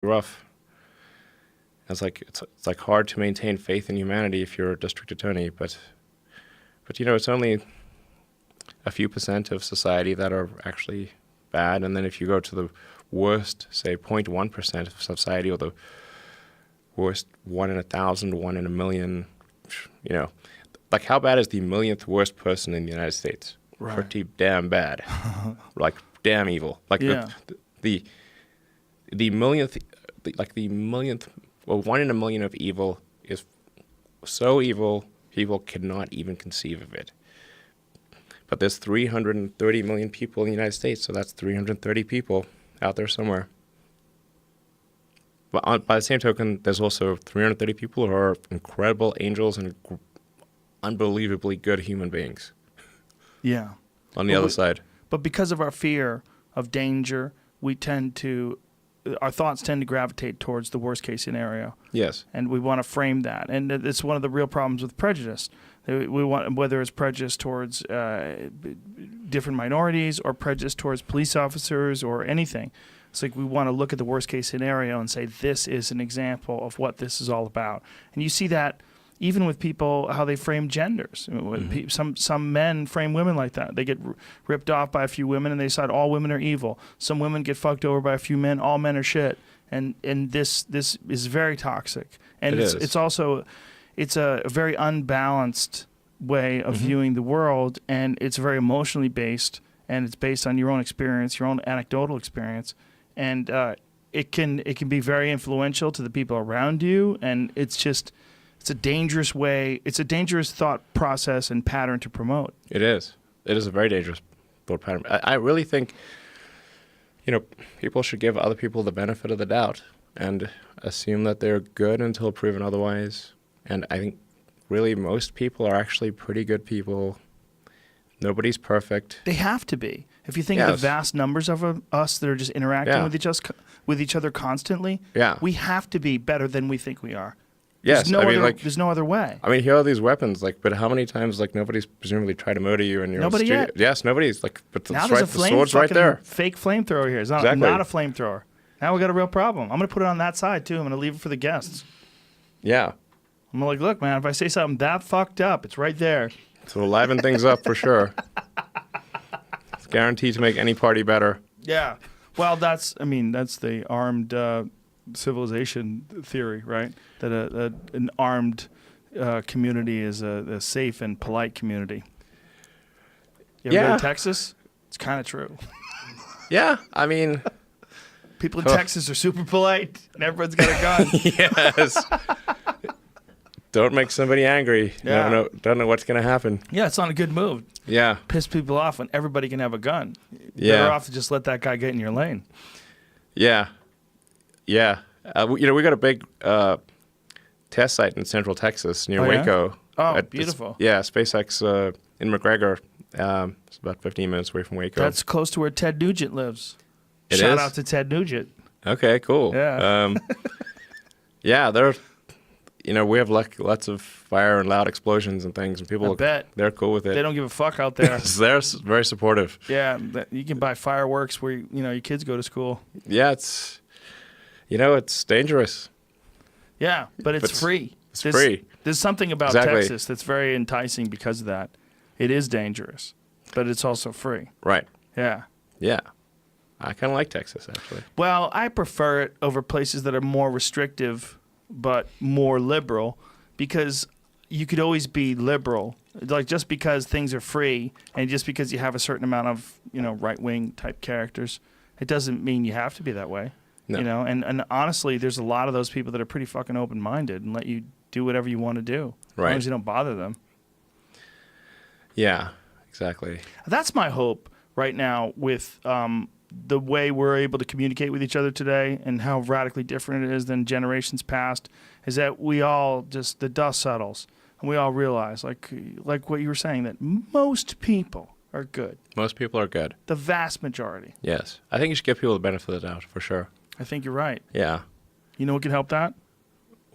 rough. It's like hard to maintain faith in humanity if you're a district attorney, but it's only a few percent of society that are actually bad, and then if you go to the worst, say 0.1% of society, or the worst 1 in 1,000, 1 in a million, like how bad is the millionth worst person in the United States? Right. Pretty damn bad. Like damn evil. Like the millionth, well, 1 in a million of evil is so evil people cannot even conceive of it. But there's 330 million people in the United States, so that's 330 people out there somewhere. But by the same token, there's also 330 people who are incredible angels and unbelievably good human beings. Yeah. On the other side. But because of our fear of danger, our thoughts tend to gravitate towards the worst case scenario. Yes. And we want to frame that. And it's one of the real problems with prejudice. We want, whether it's prejudice towards different minorities or prejudice towards police officers or anything. It's like we want to look at the worst case scenario and say, this is an example of what this is all about. And you see that even with people, how they frame genders. Some men frame women like that. They get ripped off by a few women and they decide all women are evil. Some women get fucked over by a few men. All men are shit. And this is very toxic. And it's also a very unbalanced way of viewing the world, and it's very emotionally based, and it's based on your own experience, your own anecdotal experience, and it can be very influential to the people around you, and it's a dangerous way. It's a dangerous thought process and pattern to promote. It is a very dangerous thought pattern. I really think, people should give other people the benefit of the doubt and assume that they're good until proven otherwise. And I think really most people are actually pretty good people. Nobody's perfect. They have to be. If you think of the vast numbers of us that are just interacting with each other constantly, we have to be better than we think we are. Yes, there's no other way. I mean, here are these weapons, but how many times, nobody's presumably tried to murder you in your Nobody studio? yet. Yes, nobody's. But now there's the sword's right there. Fake flamethrower here. It's not a flamethrower. Now we got a real problem. I'm going to put it on that side, too. I'm going to leave it for the guests. Yeah. I'm like, look, man, if I say something that fucked up, it's right there. To liven things up for sure. It's guaranteed to make any party better. Yeah. Well, that's the armed civilization theory, right? That an armed community is a safe and polite community. You ever go to Texas? It's kind of true. Yeah, I mean... People in Texas are super polite, and everyone's got a gun. Yes. Don't make somebody angry. Yeah. Don't know what's going to happen. Yeah, it's not a good move. Yeah. Piss people off when everybody can have a gun. Yeah. Better off to just let that guy get in your lane. Yeah. Yeah. We got a big test site in Central Texas near Waco. Oh, beautiful. SpaceX in McGregor. It's about 15 minutes away from Waco. That's close to where Ted Nugent lives. It Shout is? out to Ted Nugent. Okay, cool. Yeah. We have lots of fire and loud explosions and things, and people, they're cool with it. They don't give a fuck out there. They're very supportive. Yeah, you can buy fireworks where your kids go to school. Yeah, it's dangerous. Yeah, but it's free. It's free. There's something about Texas that's very enticing because of that. It is dangerous, but it's also free. Right. Yeah. Yeah. I kind of like Texas, actually. Well, I prefer it over places that are more restrictive but more liberal, because you could always be liberal. Like, just because things are free and just because you have a certain amount of, right-wing type characters, it doesn't mean you have to be that way. No. And honestly, there's a lot of those people that are pretty fucking open-minded and let you do whatever you want to do. Right. As long as you don't bother them. Yeah, exactly. That's my hope right now with the way we're able to communicate with each other today and how radically different it is than generations past, is that we all the dust settles and we all realize, like what you were saying, that most people are good. Most people are good. The vast majority. Yes. I think you should give people the benefit of the doubt, for sure. I think you're right. Yeah. You know what could help that?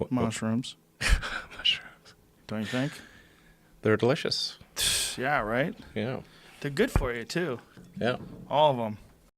Mushrooms. Mushrooms. Don't you think? They're delicious. Yeah, right? Yeah. They're good for you, too. Yeah. All of them.